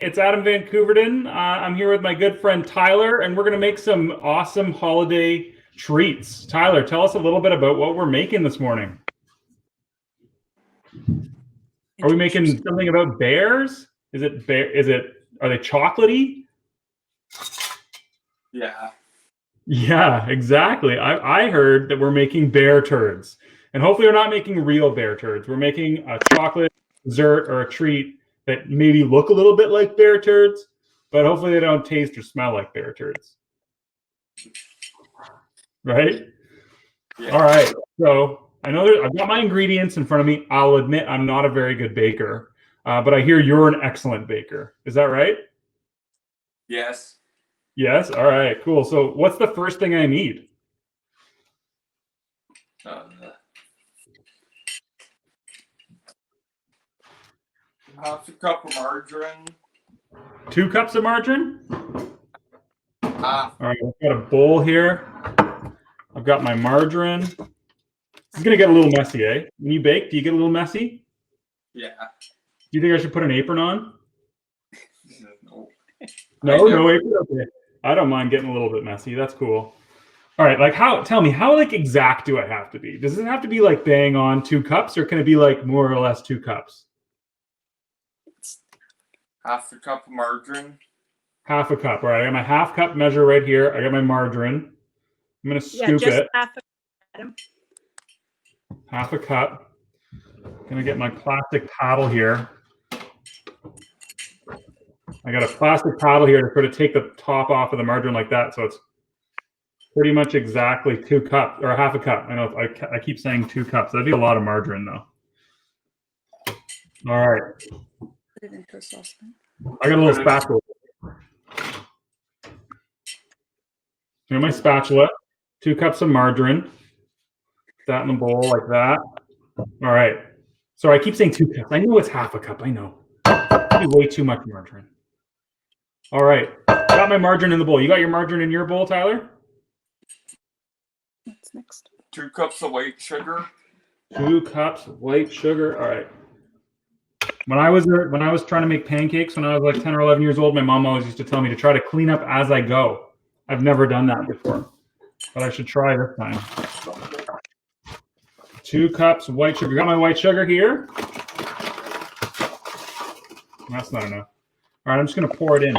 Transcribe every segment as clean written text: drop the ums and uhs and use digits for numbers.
It's Adam Van Koeverden. I'm here with my good friend Tyler, and we're going to make some awesome holiday treats. Tyler, tell us a little bit about what we're making this morning. Are we making something about bears? Are they chocolatey? Yeah. Yeah, exactly. I heard that we're making bear turds. And hopefully we're not making real bear turds. We're making a chocolate dessert or a treat that maybe look a little bit like bear turds, but hopefully they don't taste or smell like bear turds. Right? Yeah. All right. So I know I've got my ingredients in front of me. I'll admit I'm not a very good baker, but I hear you're an excellent baker. Is that right? Yes. Yes. All right. Cool. So what's the first thing I need? Half a cup of margarine. 2 cups of margarine? Half. All right, I've got a bowl here. I've got my margarine. This is going to get a little messy, eh? When you bake, do you get a little messy? Yeah. Do you think I should put an apron on? No. No apron? Okay. I don't mind getting a little bit messy. That's cool. All right, tell me, how exact do I have to be? Does it have to be like bang on 2 cups, or can it be like more or less 2 cups? Half a cup of margarine. Half a cup. All right, I got my half cup measure right here. I got my margarine. I'm going to scoop it. Half a cup. Gonna get my plastic paddle here. I got a plastic paddle here to sort of take the top off of the margarine like that, so it's pretty much exactly 2 cups or half a cup. I know I keep saying 2 cups. That'd be a lot of margarine though. All right. Put it into a saucepan. I got a little spatula. Here's my spatula. 2 cups of margarine. Put that in the bowl like that. All right. Sorry, I keep saying 2 cups. I know it's half a cup. I know. That'd be way too much margarine. All right. Got my margarine in the bowl. You got your margarine in your bowl, Tyler? What's next? 2 cups of white sugar. 2 cups of white sugar. All right. When I was trying to make pancakes when I was like 10 or 11 years old, my mom always used to tell me to try to clean up as I go. I've never done that before, but I should try this time. 2 cups of white sugar. Got my white sugar here. That's not enough. All right, I'm just going to pour it in.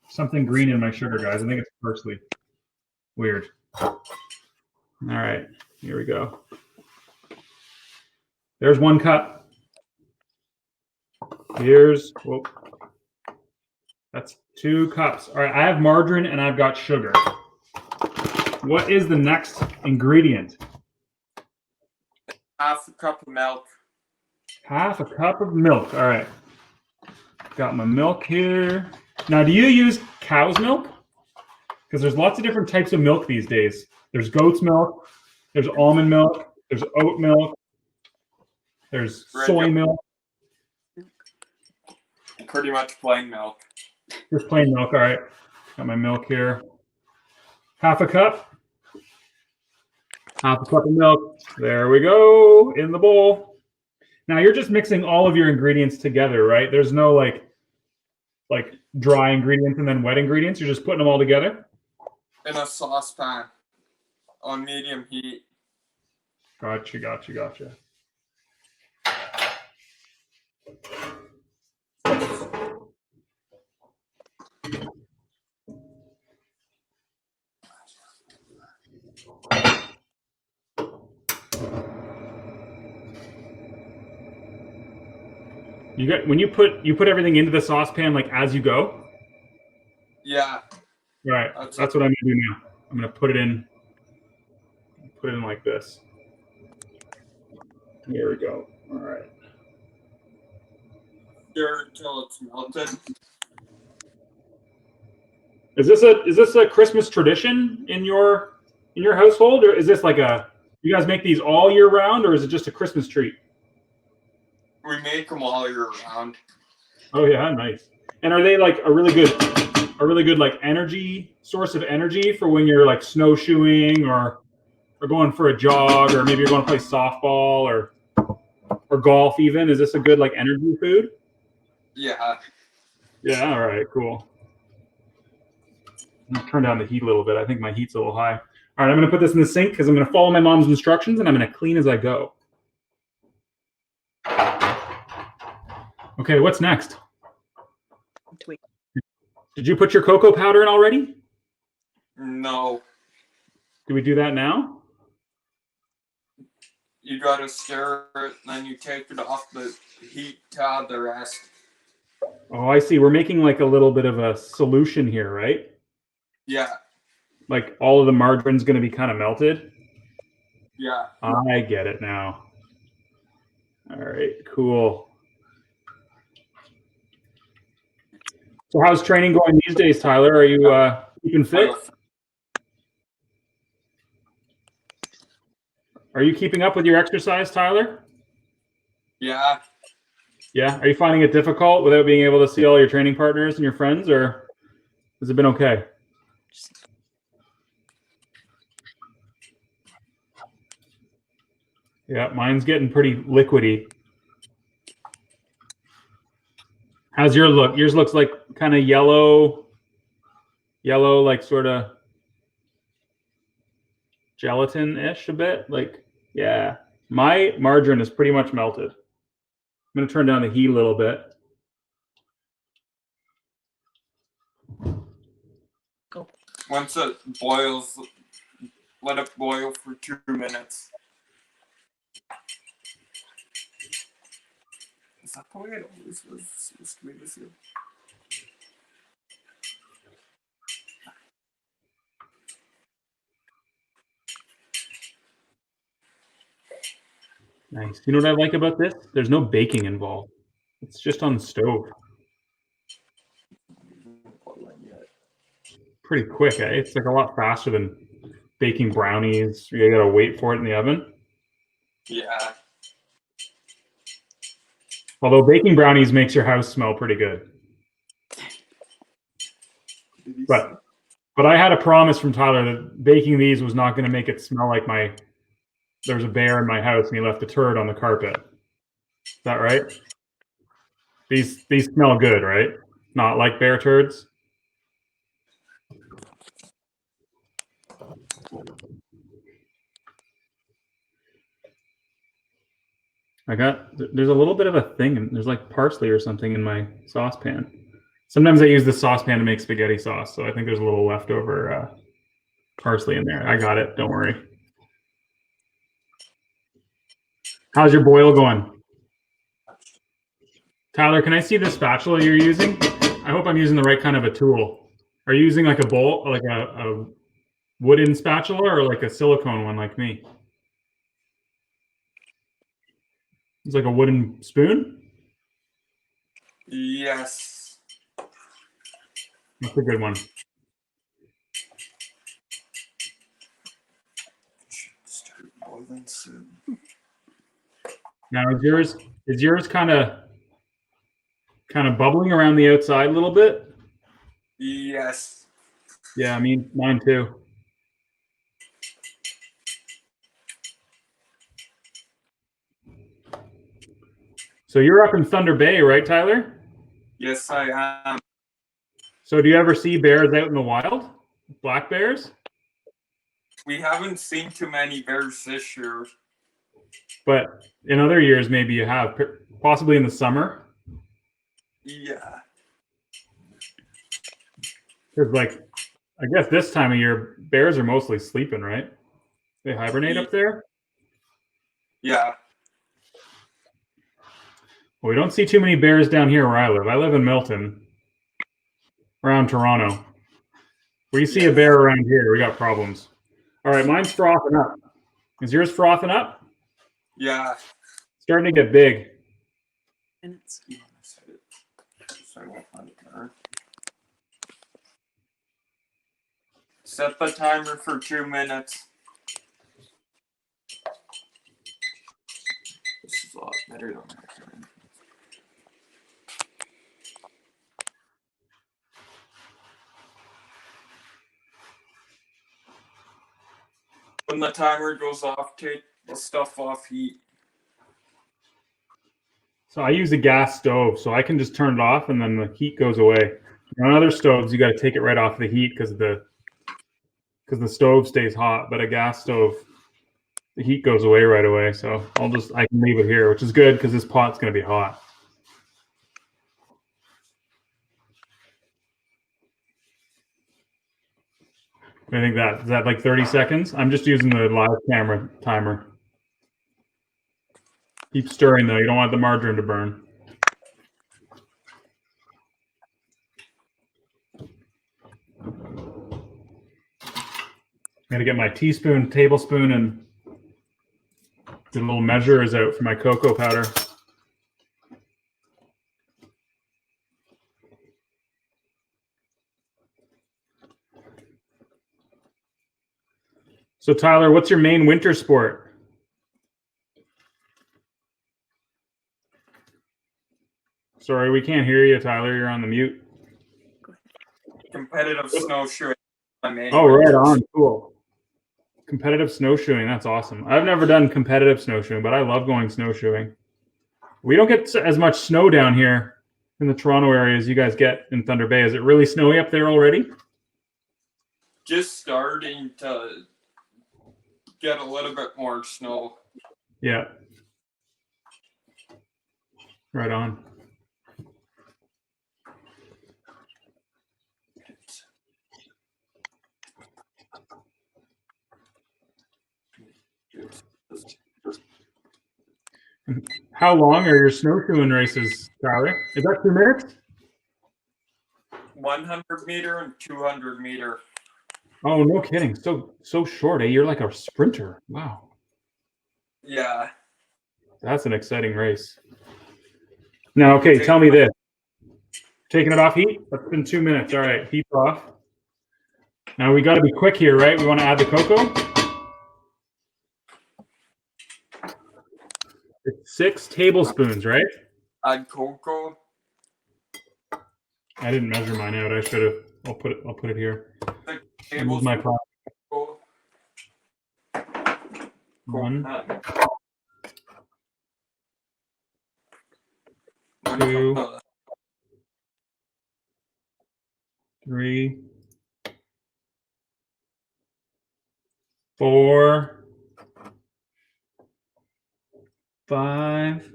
Something green in my sugar, guys. I think it's parsley. Weird. All right, here we go. There's 1 cup. That's 2 cups. All right, I have margarine and I've got sugar. What is the next ingredient? Half a cup of milk. Half a cup of milk. All right. Got my milk here. Now, do you use cow's milk? Because there's lots of different types of milk these days. There's goat's milk. There's almond milk. There's oat milk. There's soy milk. Pretty much plain milk. Just plain milk. All right. Got my milk here. Half a cup. Half a cup of milk. There we go. In the bowl. Now you're just mixing all of your ingredients together, right? There's no like dry ingredients and then wet ingredients. You're just putting them all together? In a saucepan on medium heat. Gotcha. When you put everything into the saucepan like as you go? Yeah. Right. That's what I'm gonna do now. I'm gonna put it in like this. There we go. All right. Stir until it's melted. Is this a Christmas tradition in your household, or is this like you guys make these all year round, or is it just a Christmas treat? We make them all year round. Oh yeah, nice. And are they like a really good like energy source of energy for when you're like snowshoeing or going for a jog, or maybe you're going to play softball or golf even? Is this a good like energy food? Yeah. Yeah, all right, cool. I'm gonna turn down the heat a little bit. I think my heat's a little high. All right, I'm gonna put this in the sink because I'm gonna follow my mom's instructions and I'm gonna clean as I go. Okay, what's next? Tweak. Did you put your cocoa powder in already? No, Do we do that now? you gotta stir it, then you take it off the heat to add the rest. Oh, I see. We're making like a little bit of a solution here, right? Yeah, Like all of the margarine's gonna be kind of melted. yeah. I get it now. All right, cool. So how's training going these days, Tyler? Are you keeping fit? Are you keeping up with your exercise, Tyler? Yeah, Yeah. Are you finding it difficult without being able to see all your training partners and your friends, or has it been okay? Yeah, mine's getting pretty liquidy. How's your look? Yours looks like kind of yellow, like sort of gelatin-ish a bit. Like, yeah. My margarine is pretty much melted. I'm going to turn down the heat a little bit. once it boils, let it boil for 2 minutes. Is that the way it always was supposed to be this year? Nice. You know what I like about this? There's no baking involved. It's just on the stove. Pretty quick, eh? It's like a lot faster than baking brownies. You gotta wait for it in the oven. Yeah. Although baking brownies makes your house smell pretty good. But I had a promise from Tyler that baking these was not going to make it smell like there's a bear in my house and he left a turd on the carpet. Is that right? These smell good, right? Not like bear turds. There's a little bit of a thing, and there's like parsley or something in my saucepan. Sometimes I use the saucepan to make spaghetti sauce, so I think there's a little leftover parsley in there. I got it. Don't worry. How's your boil going? Tyler, can I see the spatula you're using? I hope I'm using the right kind of a tool. Are you using like a bowl, like a wooden spatula, or like a silicone one like me? It's like a wooden spoon? Yes. That's a good one. Start boiling soon. Now is yours kind of bubbling around the outside a little bit? Yes. Yeah, I mean mine too. So you're up in Thunder Bay, right, Tyler? Yes, I am. So do you ever see bears out in the wild? Black bears? We haven't seen too many bears this year. But in other years, maybe you have, possibly in the summer. Yeah. Because, like, I guess this time of year, bears are mostly sleeping, right? They hibernate up there. Yeah. Well, we don't see too many bears down here where I live. I live in Milton, around Toronto. Where you see a bear around here, we got problems. All right, mine's frothing up. Is yours frothing up? Yeah. Starting to get big. Minutes. Set the timer for 2 minutes. This is a lot better than my current. When the timer goes off, take the stuff off heat. So I use a gas stove, so I can just turn it off and then the heat goes away. On other stoves, you got to take it right off the heat because the stove stays hot. But a gas stove, the heat goes away right away. So I can leave it here, which is good because this pot's going to be hot. I think is that like 30 seconds? I'm just using the live camera timer. Keep stirring though. You don't want the margarine to burn. I'm gonna get my teaspoon, tablespoon, and the little measurers out for my cocoa powder. So Tyler, what's your main winter sport? Sorry, we can't hear you, Tyler. You're on the mute. Competitive snowshoeing. Oh, right on. Cool. Competitive snowshoeing. That's awesome. I've never done competitive snowshoeing, but I love going snowshoeing. We don't get as much snow down here in the Toronto area as you guys get in Thunder Bay. Is it really snowy up there already? Just starting to get a little bit more snow. Yeah. Right on. How long are your snowshoeing races, Tyler? Is that 2 minutes? 100 meter and 200 meter. Oh, no kidding. So short, eh? You're like a sprinter. Wow. Yeah. That's an exciting race. Now, okay, tell me this. Taking it off heat? That's been 2 minutes. All right, heat's off. Now we got to be quick here, right? We want to add the cocoa. It's 6 tablespoons, right? Add cocoa. I didn't measure mine out. I should have. I'll put it here. Move my pot. One, two, 3, 4, 5,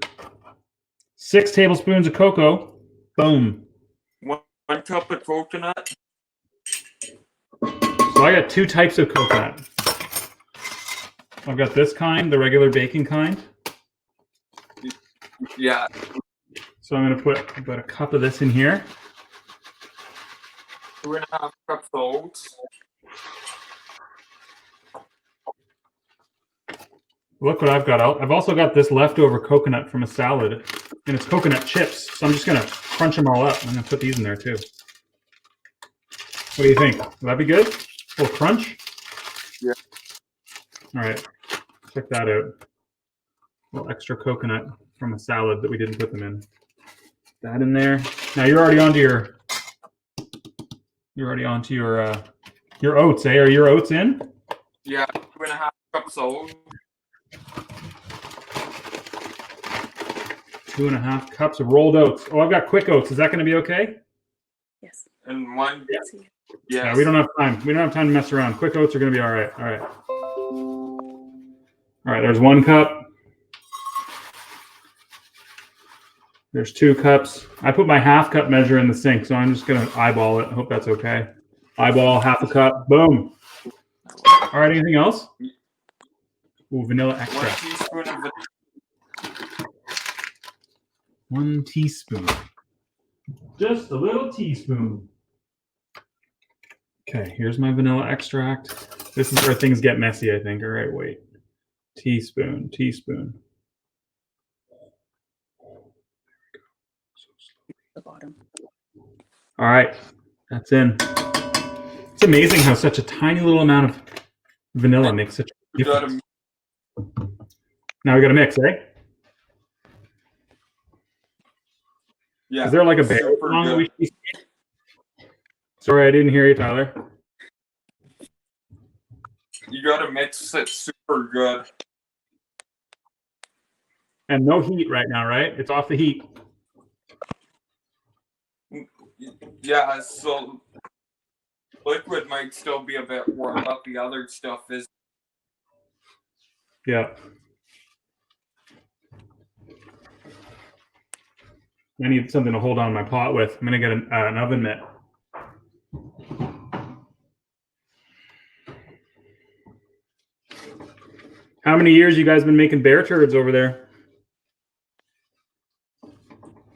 6 tablespoons of cocoa. Boom. One cup of coconut. So I got 2 types of coconut. I've got this kind, the regular baking kind. Yeah. So I'm going to put about a cup of this in here. 2.5 cups of oats. Look what I've got. I've also got this leftover coconut from a salad, and it's coconut chips. So I'm just going to crunch them all up. I'm going to put these in there too. What do you think? Will that be good? A little crunch? Yeah. All right. Check that out. A little extra coconut from a salad that we didn't put them in. That in there. Now you're already onto your oats, eh? Are your oats in? Yeah, 2.5 cups of oats. 2.5 cups of rolled oats. Oh, I've got quick oats. Is that going to be okay? Yes. And one. Yes. Yeah. We don't have time. We don't have time to mess around. Quick oats are going to be all right. All right. All right. There's 1 cup. There's 2 cups. I put my half cup measure in the sink, so I'm just going to eyeball it. I hope that's okay. Eyeball, half a cup. Boom. All right. Anything else? Ooh, vanilla extract. 1 teaspoon of vanilla. 1 teaspoon. Just a little teaspoon. Okay, here's my vanilla extract. This is where things get messy, I think. All right, wait. Teaspoon. The bottom. All right, that's in. It's amazing how such a tiny little amount of vanilla makes such a difference. Now we got to mix, eh? Yeah. Is there like a bear song that we should be singing? Sorry, I didn't hear you, Tyler. You gotta mix it super good. And no heat right now, right? It's off the heat. Yeah, so liquid might still be a bit warm, but the other stuff is. Yeah. I need something to hold on my pot with. I'm gonna get an oven mitt. How many years you guys been making bear turds over there?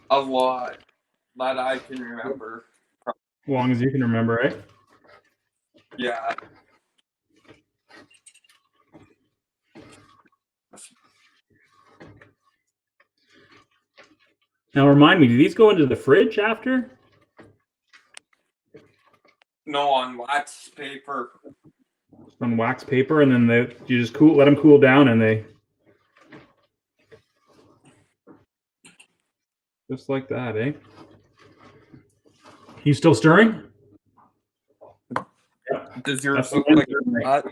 A lot that I can remember. As long as you can remember, right? Yeah. Now remind me, do these go into the fridge after? No, on wax paper. On wax paper, and then you just let them cool down, and they just like that, eh? You still stirring? Yeah. Does yours That's look the like one. that?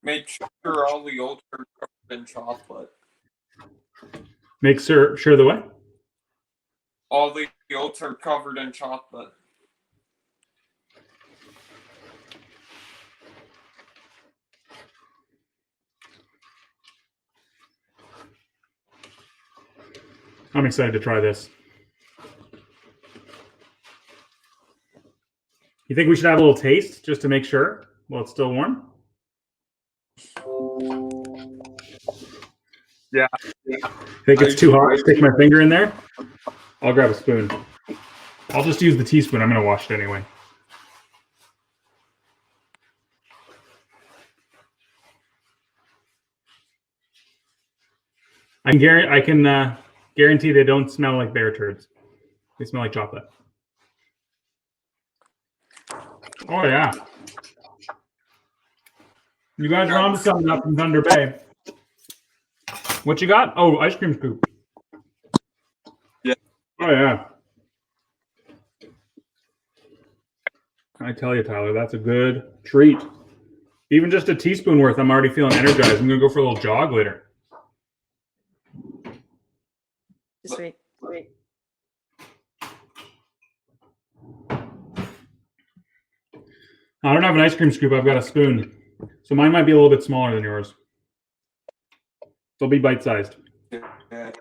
Make sure all the oats are covered in chocolate. Make sure the what? All the oats are covered in chocolate. I'm excited to try this. You think we should have a little taste just to make sure while it's still warm? Yeah. Think it's too hot to stick my finger in there? I'll grab a spoon. I'll just use the teaspoon. I'm going to wash it anyway. I can guarantee they don't smell like bear turds. They smell like chocolate. Oh yeah. You guys are onto something up from Thunder Bay. What you got? Oh, ice cream scoop. Yeah. Oh yeah. I tell you, Tyler, that's a good treat. Even just a teaspoon worth, I'm already feeling energized. I'm gonna go for a little jog later. Just wait. I don't have an ice cream scoop. I've got a spoon. So mine might be a little bit smaller than yours. They'll be bite-sized. Yeah.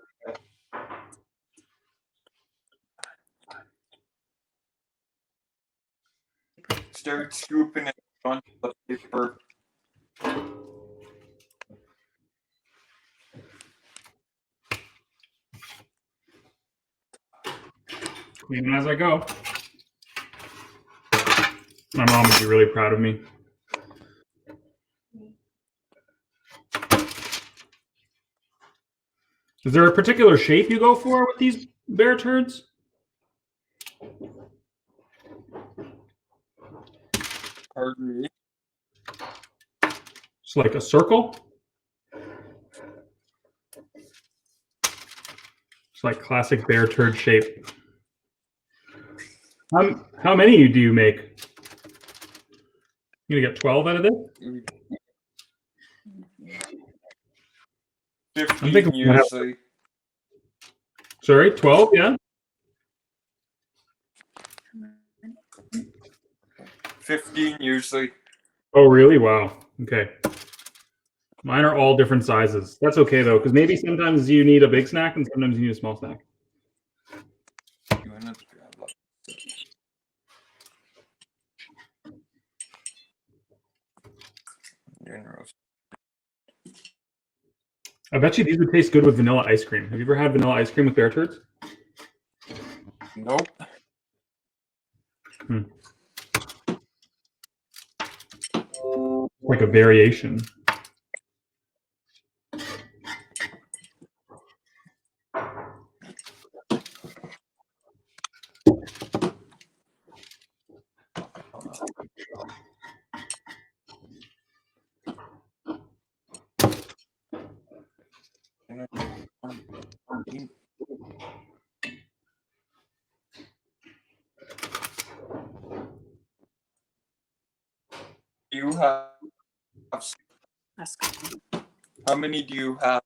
Start scooping it onto the paper. Cleaning as I go. My mom would be really proud of me. Is there a particular shape you go for with these bear turds? Pardon me. It's like a circle? It's like classic bear turd shape. How many do you make? You gonna get 12 out of this? 15 usually. Sorry, 12, yeah? 15 usually. Oh, really? Wow. Okay. Mine are all different sizes. That's okay, though, because maybe sometimes you need a big snack and sometimes you need a small snack. I bet you these would taste good with vanilla ice cream. Have you ever had vanilla ice cream with bear turds? Nope. Like a variation. you have? That's good. How many do you have?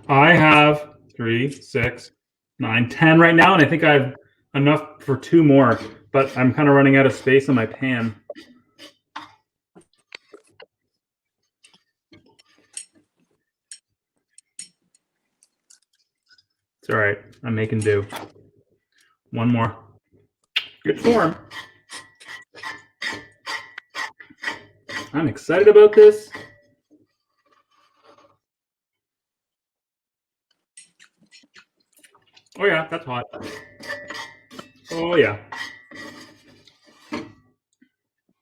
I have 3, 6, 9, 10 right now, and I think I have enough for 2 more, but I'm kind of running out of space in my pan. It's all right. I'm making do. 1 more. Good form. I'm excited about this. Oh yeah, that's hot. Oh yeah. I'm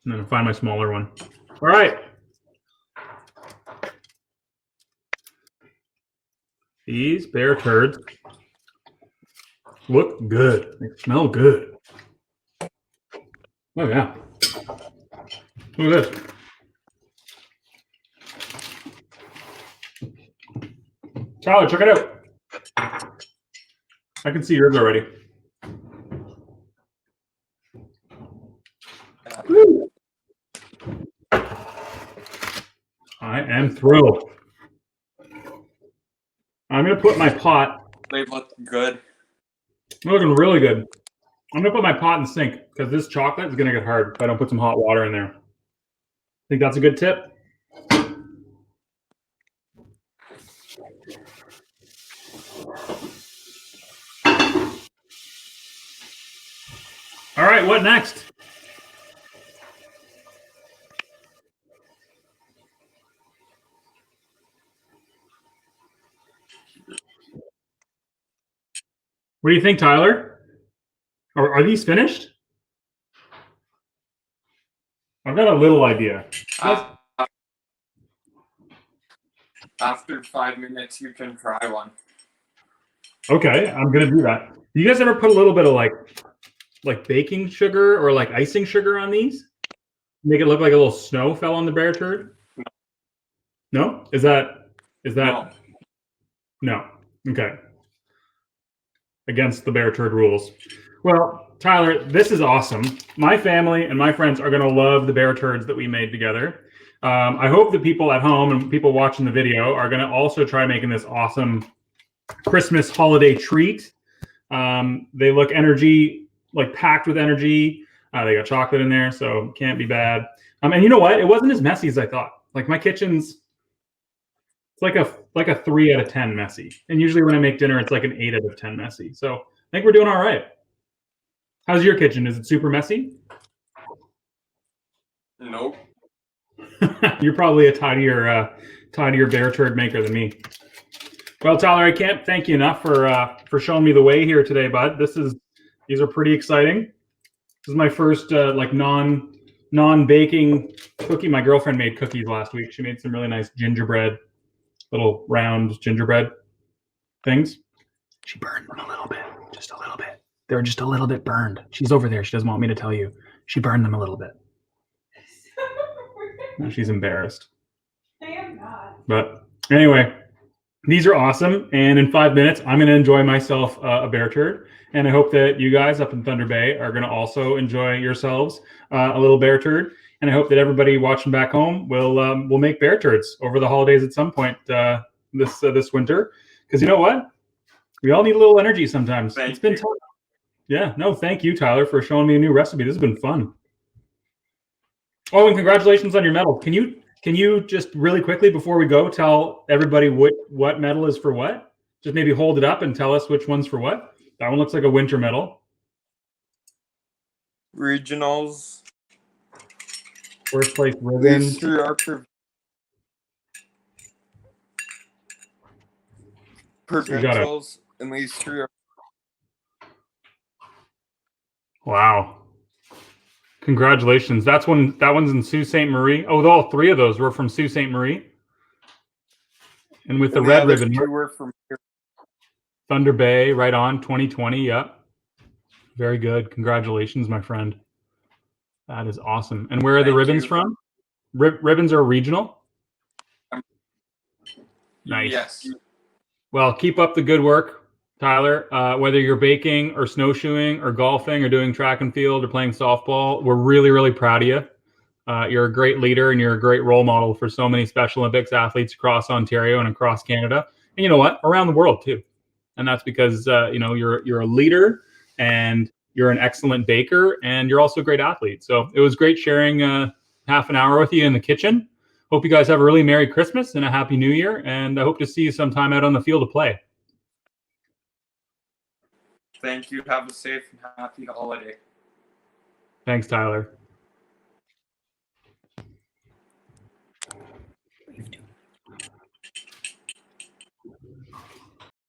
gonna find my smaller one. All right. These bear turds look good. They smell good. Oh yeah. Look at this. Tyler, check it out. I can see yours already. Woo. I am thrilled. I'm gonna put my pot. They look good. They're looking really good. I'm gonna put my pot in the sink because this chocolate is gonna get hard if I don't put some hot water in there. Think that's a good tip? All right, what next? What do you think, Tyler? Are these finished? I've got a little idea. After 5 minutes, you can try one. Okay, I'm gonna do that. You guys ever put a little bit of like baking sugar or like icing sugar on these? Make it look like a little snow fell on the bear turd? No? Is that no? Okay. Against the bear turd rules. Well, Tyler, this is awesome. My family and my friends are gonna love the bear turds that we made together. I hope the people at home and people watching the video are gonna also try making this awesome Christmas holiday treat. They look like packed with energy. They got chocolate in there, so can't be bad. And you know what? It wasn't as messy as I thought. Like my kitchen's like a 3 out of 10 messy. And usually when I make dinner, it's like an 8 out of 10 messy. So I think we're doing all right. How's your kitchen? Is it super messy? Nope. You're probably a tidier bear turd maker than me. Well, Tyler, I can't thank you enough for showing me the way here today, bud. These are pretty exciting. This is my first like non-baking cookie. My girlfriend made cookies last week. She made some really nice gingerbread, little round gingerbread things. She burned them a little bit, just a little bit. They were just a little bit burned. She's over there. She doesn't want me to tell you. She burned them a little bit. Now she's embarrassed. I am not. But anyway, these are awesome. And in 5 minutes, I'm going to enjoy myself a bear turd. And I hope that you guys up in Thunder Bay are going to also enjoy yourselves a little bear turd. And I hope that everybody watching back home will make bear turds over the holidays at some point this winter. Because you know what? We all need a little energy sometimes. It's been tough. Yeah. No, thank you, Tyler, for showing me a new recipe. This has been fun. Oh, and congratulations on your medal. Can you just really quickly before we go tell everybody what medal is for what? Just maybe hold it up and tell us which one's for what. That one looks like a winter medal. Regionals. First place ribbon. These three are provincials, and these three are. Wow. Congratulations. That one's in Sault Ste. Marie. Oh, all 3 of those were from Sault Ste. Marie. And with the red ribbon. Two were from here. Thunder Bay, right on, 2020, yep. Very good. Congratulations, my friend. That is awesome. And where are the ribbons from? Ribbons are regional? Nice. Yes. Well, keep up the good work, Tyler. Whether you're baking or snowshoeing or golfing or doing track and field or playing softball, we're really, really proud of you. You're a great leader, and you're a great role model for so many Special Olympics athletes across Ontario and across Canada, and you know what, around the world too. And that's because you're a leader, and you're an excellent baker, and you're also a great athlete. So it was great sharing half an hour with you in the kitchen. Hope you guys have a really Merry Christmas and a Happy New Year, and I hope to see you sometime out on the field to play. Thank you. Have a safe and happy holiday. Thanks, Tyler.